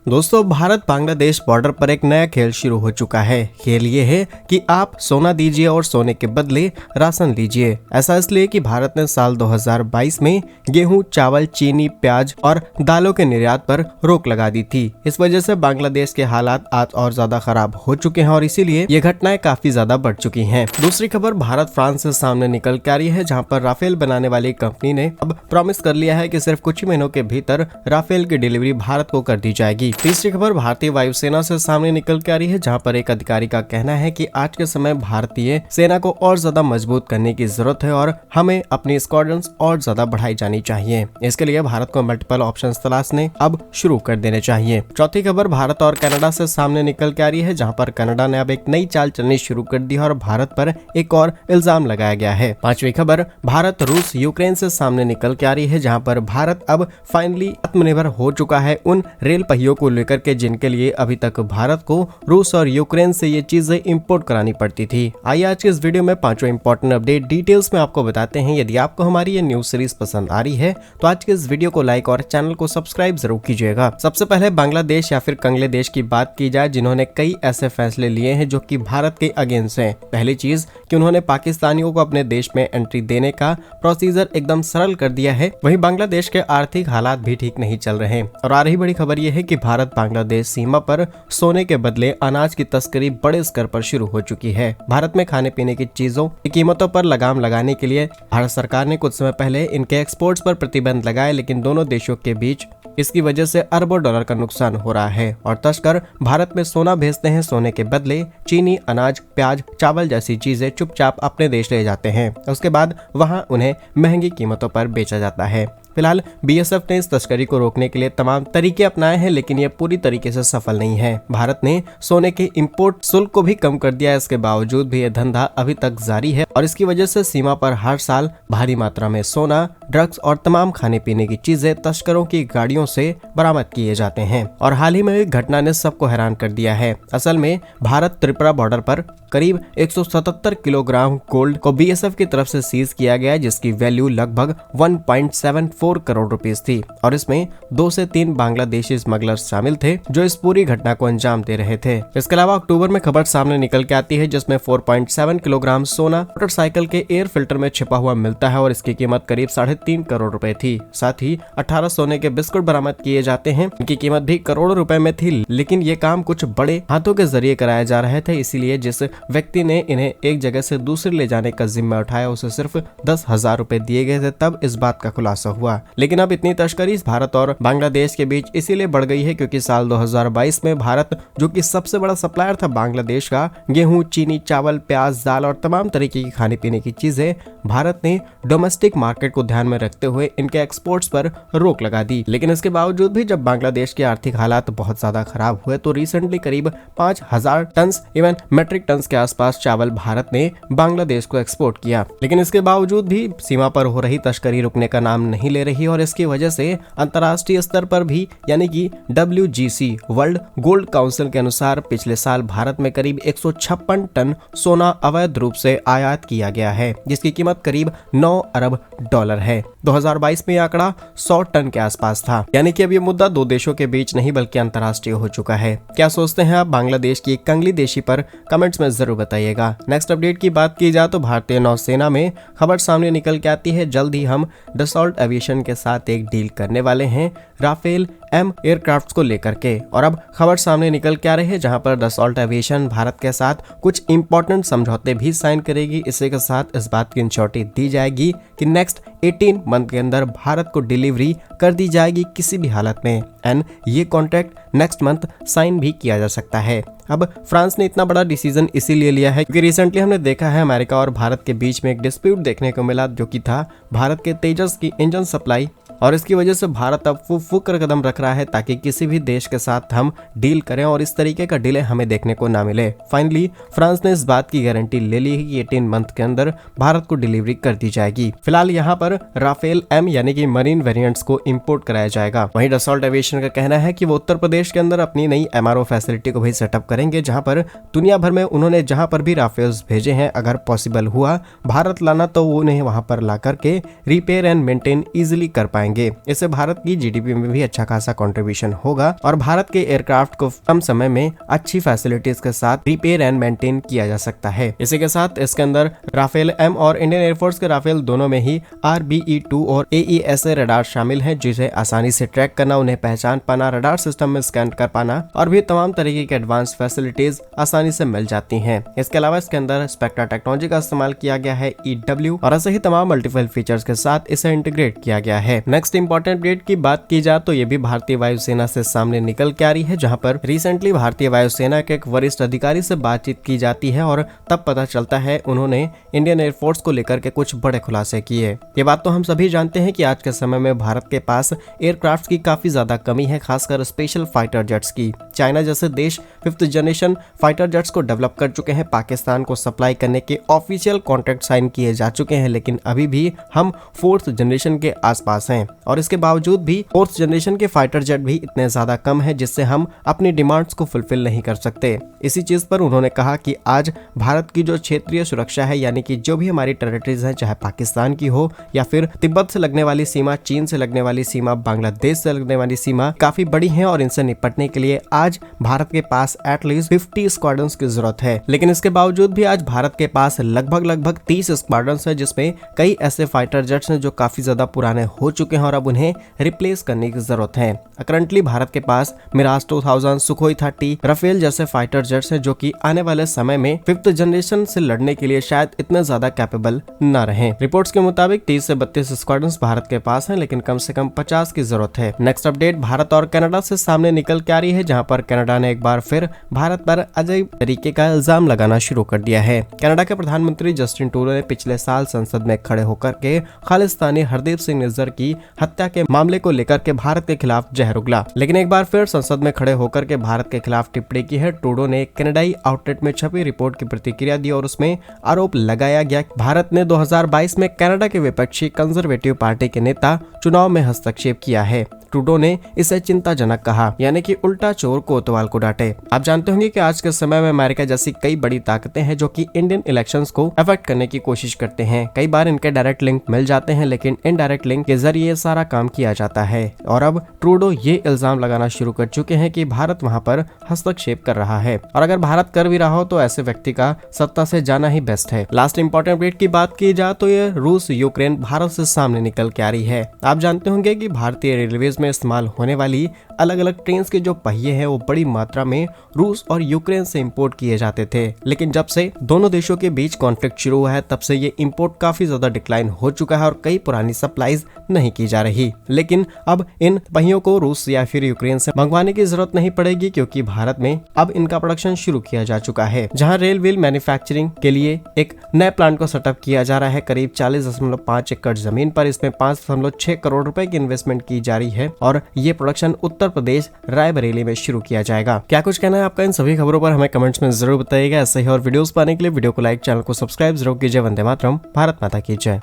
दोस्तों, भारत बांग्लादेश बॉर्डर पर एक नया खेल शुरू हो चुका है। खेल ये है कि आप सोना दीजिए और सोने के बदले राशन लीजिए। ऐसा इसलिए कि भारत ने साल 2022 में गेहूं, चावल, चीनी, प्याज और दालों के निर्यात पर रोक लगा दी थी। इस वजह से बांग्लादेश के हालात आज और ज्यादा खराब हो चुके हैं और इसीलिए ये घटनाएं काफी ज्यादा बढ़ चुकी हैं। दूसरी खबर भारत फ्रांस से सामने निकल के आ रही है, जहाँ पर राफेल बनाने वाली कंपनी ने अब प्रॉमिस कर लिया है कि सिर्फ कुछ ही महीनों के भीतर राफेल की डिलीवरी भारत को कर दी जाएगी। तीसरी खबर भारतीय वायुसेना से सामने निकल के आ रही है, जहां पर एक अधिकारी का कहना है कि आज के समय भारतीय सेना को और ज्यादा मजबूत करने की जरूरत है और हमें अपनी स्क्वाड्रन्स और ज्यादा बढ़ाई जानी चाहिए। इसके लिए भारत को मल्टीपल ऑप्शंस तलाशने अब शुरू कर देने चाहिए। चौथी खबर भारत और कनाडा से सामने निकल के आ रही है, जहां पर कनाडा ने अब एक नई चाल चलनी शुरू कर दी है और भारत पर एक और इल्जाम लगाया गया है। पांचवी खबर भारत रूस यूक्रेन से सामने निकल के आ रही है, जहां पर भारत अब फाइनली आत्मनिर्भर हो चुका है उन रेल पहियों को लेकर के जिनके लिए अभी तक भारत को रूस और यूक्रेन से ये चीजें इंपोर्ट करानी पड़ती थी। आइए आज के इस वीडियो में पांचों इंपॉर्टेंट अपडेट डिटेल्स में आपको बताते हैं। यदि आपको हमारी ये न्यूज सीरीज पसंद आ रही है तो आज के इस वीडियो को लाइक और चैनल को सब्सक्राइब जरूर कीजिएगा। सबसे पहले बांग्लादेश या फिर कंगले देश की बात की जाए, जिन्होंने कई ऐसे फैसले लिए हैं जो कि भारत के अगेंस्ट हैं। पहली चीज कि उन्होंने पाकिस्तानियों को अपने देश में एंट्री देने का प्रोसीजर एकदम सरल कर दिया है। वहीं बांग्लादेश के आर्थिक हालात भी ठीक नहीं चल रहे हैं और आ रही बड़ी खबर यह है कि भारत बांग्लादेश सीमा पर सोने के बदले अनाज की तस्करी बड़े स्तर पर शुरू हो चुकी है। भारत में खाने पीने की चीजों की कीमतों पर लगाम लगाने के लिए भारत सरकार ने कुछ समय पहले इनके एक्सपोर्ट्स पर प्रतिबंध लगाए, लेकिन दोनों देशों के बीच इसकी वजह से अरबों डॉलर का नुकसान हो रहा है और तस्कर भारत में सोना भेजते हैं। सोने के बदले चीनी, अनाज, प्याज, चावल जैसी चीजें चुपचाप अपने देश ले जाते हैं। उसके बाद वहां उन्हें महंगी कीमतों पर बेचा जाता है। फिलहाल बीएसएफ ने इस तस्करी को रोकने के लिए तमाम तरीके अपनाए हैं, लेकिन ये पूरी तरीके से सफल नहीं है। भारत ने सोने के इंपोर्ट शुल्क को भी कम कर दिया है, इसके बावजूद भी ये धंधा अभी तक जारी है और इसकी वजह से सीमा पर हर साल भारी मात्रा में सोना, ड्रग्स और तमाम खाने पीने की चीजें तस्करों की गाड़ियों से बरामद किए जाते हैं। और हाल ही में हुई घटना ने सबको हैरान कर दिया है। असल में भारत त्रिपुरा बॉर्डर पर करीब 177 किलोग्राम गोल्ड को बीएसएफ की तरफ से सीज किया गया, जिसकी वैल्यू लगभग 1.74 करोड़ रुपीस थी और इसमें 2 से 3 बांग्लादेशी स्मगलर्स शामिल थे जो इस पूरी घटना को अंजाम दे रहे थे। इसके अलावा अक्टूबर में खबर सामने निकल के आती है, जिसमें 4.7 किलोग्राम सोना मोटरसाइकिल के एयर फिल्टर में छिपा हुआ मिलता है और इसकी कीमत करीब 3.5 करोड़ रुपए थी। साथ ही 18 सोने के बिस्कुट बरामद किए जाते हैं, इनकी कीमत भी करोड़ों रुपए में थी, लेकिन ये काम कुछ बड़े हाथों के जरिए कराए जा रहे थे। इसीलिए जिस व्यक्ति ने इन्हें एक जगह से दूसरी ले जाने का जिम्मा उठाया, उसे सिर्फ 10,000 रुपए दिए गए थे। तब इस बात का खुलासा हुआ। लेकिन अब इतनी तस्करी भारत और बांग्लादेश के बीच इसीलिए बढ़ गई है क्योंकि साल 2022 में भारत, जो कि सबसे बड़ा सप्लायर था बांग्लादेश का, गेहूं, चीनी, चावल, प्याज, दाल और तमाम तरीके की खाने पीने की चीजें, भारत ने डोमेस्टिक मार्केट को ध्यान में रखते हुए इनके एक्सपोर्ट्स पर रोक लगा दी। लेकिन इसके बावजूद भी जब बांग्लादेश के आर्थिक हालात बहुत ज्यादा खराब हुए तो रिसेंटली करीब 5,000 टन इवन मेट्रिक टन के आसपास चावल भारत ने बांग्लादेश को एक्सपोर्ट किया। लेकिन इसके बावजूद भी सीमा पर हो रही तस्करी रुकने का नाम नहीं ले रही और इसकी वजह से अंतर्राष्ट्रीय स्तर पर भी, यानी कि WGC वर्ल्ड गोल्ड काउंसिल के अनुसार पिछले साल भारत में करीब 156 टन सोना अवैध रूप से आयात किया गया है, जिसकी कीमत करीब 9 अरब डॉलर है। 2022 में यह आंकड़ा 100 टन के आसपास था। यानी कि अब ये मुद्दा दो देशों के बीच नहीं बल्कि अंतर्राष्ट्रीय हो चुका है। क्या सोचते हैं आप बांग्लादेश की कंगली देशी पर? कमेंट्स में जरूर बताइएगा। नेक्स्ट अपडेट की बात की जाए तो भारतीय नौसेना में खबर सामने निकल के आती है, जल्द ही हम डसॉल्ट एविएशन के साथ एक डील करने वाले हैं राफेल M एयरक्राफ्ट को लेकर के। और अब खबर सामने निकल के आ रही है, जहां पर डसॉल्ट एविएशन भारत के साथ कुछ इंपॉर्टेंट समझौते भी साइन करेगी। इसी के साथ इस बात की इंश्योरिटी दी जाएगी कि नेक्स्ट 18 मंथ के अंदर भारत को डिलीवरी कर दी जाएगी किसी भी हालत में, एंड ये कॉन्ट्रैक्ट नेक्स्ट मंथ साइन भी किया जा सकता है। अब फ्रांस ने इतना बड़ा डिसीजन इसीलिए लिया है क्योंकि रिसेंटली हमने देखा है अमेरिका और भारत के बीच में एक डिस्प्यूट देखने को मिला, जो कि था भारत के तेजस की इंजन सप्लाई, और इसकी वजह से भारत अब फुक कर कदम रख रहा है ताकि किसी भी देश के साथ हम डील करें और इस तरीके का डिले हमें देखने को ना मिले। फाइनली फ्रांस ने इस बात की गारंटी ले ली है कि 18 मंथ के अंदर भारत को डिलीवरी कर दी जाएगी। फिलहाल यहाँ पर राफेल M यानी कि मरीन वेरिएंट्स को इंपोर्ट कराया जाएगा। वहीं डसॉल्ट एविएशन का कहना है कि वो उत्तर प्रदेश के अंदर अपनी नई MRO फैसिलिटी को भी सेटअप करेंगे, जहां पर दुनिया भर में उन्होंने जहां पर भी राफेल्स भेजे हैं, अगर पॉसिबल हुआ भारत लाना तो वो उन्हें वहां पर ला करके रिपेयर एंड मेंटेन इजिली कर पाएंगे। पाएंगे। इससे भारत की जीडीपी में भी अच्छा खासा कंट्रीब्यूशन होगा और भारत के एयरक्राफ्ट को कम समय में अच्छी फैसिलिटीज के साथ रिपेयर एंड मेंटेन किया जा सकता है। इसी के साथ इसके अंदर राफेल एम और इंडियन एयरफोर्स के राफेल दोनों में ही RBE-2 और AESA रडार शामिल हैं, जिसे आसानी से ट्रैक करना, उन्हें पहचान पाना, रडार सिस्टम में स्कैन कर पाना और भी तमाम तरीके की एडवांस फैसिलिटीज आसानी से मिल जाती हैं। इसके अलावा इसके अंदर स्पेक्ट्रा टेक्नोलॉजी का इस्तेमाल किया गया है, EW, और ऐसे ही तमाम मल्टीपल फीचर्स के साथ इसे इंटीग्रेट किया गया है। नेक्स्ट इंपॉर्टेंट अपडेट की बात की जाए तो ये भी भारतीय वायुसेना से सामने निकल के आ रही है, जहां पर रिसेंटली भारतीय वायुसेना के एक वरिष्ठ अधिकारी से बातचीत की जाती है और तब पता चलता है उन्होंने इंडियन एयरफोर्स को लेकर के कुछ बड़े खुलासे किए। ये बात तो हम सभी जानते हैं कि आज के समय में भारत के पास एयरक्राफ्ट की काफी ज्यादा कमी है, खासकर स्पेशल फाइटर जेट्स की। चाइना जैसे देश 5th जनरेशन फाइटर जेट्स को डेवलप कर चुके हैं, पाकिस्तान को सप्लाई करने के ऑफिशियल कॉन्ट्रैक्ट साइन किए जा चुके हैं, लेकिन अभी भी हम 4th जनरेशन के आसपास हैं और इसके बावजूद भी 4th जनरेशन के फाइटर जेट भी इतने ज्यादा कम है जिससे हम अपनी डिमांड्स को फुलफिल नहीं कर सकते। इसी चीज पर उन्होंने कहा कि आज भारत की जो क्षेत्रीय सुरक्षा है, यानी कि जो भी हमारी टेरिटरीज हैं, चाहे पाकिस्तान की हो या फिर तिब्बत से लगने वाली सीमा, चीन से लगने वाली सीमा, बांग्लादेश से लगने वाली सीमा, काफी बड़ी है और इनसे निपटने के लिए आज भारत के पास एटलीस्ट 50 स्क्वाड्रंस की जरूरत है। लेकिन इसके बावजूद भी आज भारत के पास लगभग 30 स्क्वाड्रंस है, जिसमें कई ऐसे फाइटर जेट्स हैं जो काफी ज्यादा पुराने हो चुके हैं और अब उन्हें रिप्लेस करने की जरूरत है। करंटली भारत के पास मिराज 2000, सुखोई 30, राफेल जैसे फाइटर जेट्स हैं जो कि आने वाले समय में 5th जनरेशन से लड़ने के लिए शायद इतने ज्यादा कैपेबल न रहे। रिपोर्ट्स के मुताबिक 30 से 32 स्क्वाड्रंस भारत के पास हैं, लेकिन कम से कम 50 की जरूरत है। नेक्स्ट अपडेट भारत और कनाडा से सामने निकल के आ रही है, जहां पर कनाडा ने एक बार फिर भारत पर अजीब तरीके का इल्जाम लगाना शुरू कर दिया है। कनाडा के प्रधानमंत्री जस्टिन ट्रूडो ने पिछले साल संसद में खड़े होकर के खालिस्तानी हरदीप सिंह निज्जर की हत्या के मामले को लेकर के भारत के खिलाफ जहर उगला, लेकिन एक बार फिर संसद में खड़े होकर के भारत के खिलाफ टिप्पणी की है। ट्रूडो ने कनाडाई आउटलेट में छपी रिपोर्ट की प्रतिक्रिया दी और उसमें आरोप लगाया गया कि भारत ने 2022 में कनाडा के विपक्षी कंजर्वेटिव पार्टी के नेता चुनाव में हस्तक्षेप किया है। ट्रूडो ने इसे चिंताजनक कहा, यानी कि उल्टा चोर कोतवाल को डांटे। आप जानते होंगे कि आज के समय में अमेरिका जैसी कई बड़ी ताकतें हैं जो कि इंडियन इलेक्शंस को अफेक्ट करने की कोशिश करते हैं। कई बार इनके डायरेक्ट लिंक मिल जाते हैं, लेकिन इनडायरेक्ट लिंक के जरिए सारा काम किया जाता है और अब ट्रूडो ये इल्जाम लगाना शुरू कर चुके हैं कि भारत वहां पर हस्तक्षेप कर रहा है और अगर भारत कर भी रहा हो तो ऐसे व्यक्ति का सत्ता से जाना ही बेस्ट है। लास्ट इंपॉर्टेंट अपडेट की बात की जाए तो ये रूस यूक्रेन भारत से सामने निकल के आ रही है। आप जानते होंगे कि भारतीय रेलवेज में इस्तेमाल होने वाली अलग अलग ट्रेन के जो पहिए हैं वो बड़ी मात्रा में रूस और यूक्रेन से इंपोर्ट किए जाते थे, लेकिन जब से दोनों देशों के बीच कॉन्फ्लिक्ट शुरू हुआ है तब से ये इंपोर्ट काफी ज्यादा डिक्लाइन हो चुका है और कई पुरानी सप्लाईज नहीं की जा रही। लेकिन अब इन पहियों को रूस या फिर यूक्रेन से मंगवाने की जरूरत नहीं पड़ेगी, क्योंकि भारत में अब इनका प्रोडक्शन शुरू किया जा चुका है, जहां रेल व्हील मैन्युफैक्चरिंग के लिए एक नए प्लांट को सेटअप किया जा रहा है करीब 40.5 एकड़ जमीन पर। इसमें 5.6 करोड़ रुपए की इन्वेस्टमेंट की जा रही है और ये प्रोडक्शन उत्तर प्रदेश रायबरेली में शुरू किया जाएगा। क्या कुछ कहना है आपका इन सभी खबरों पर, हमें कमेंट्स में जरूर बताइएगा। ऐसे ही और वीडियोस पाने के लिए वीडियो को लाइक, चैनल को सब्सक्राइब जरूर कीजिए। वंदे मातरम, भारत माता की जय।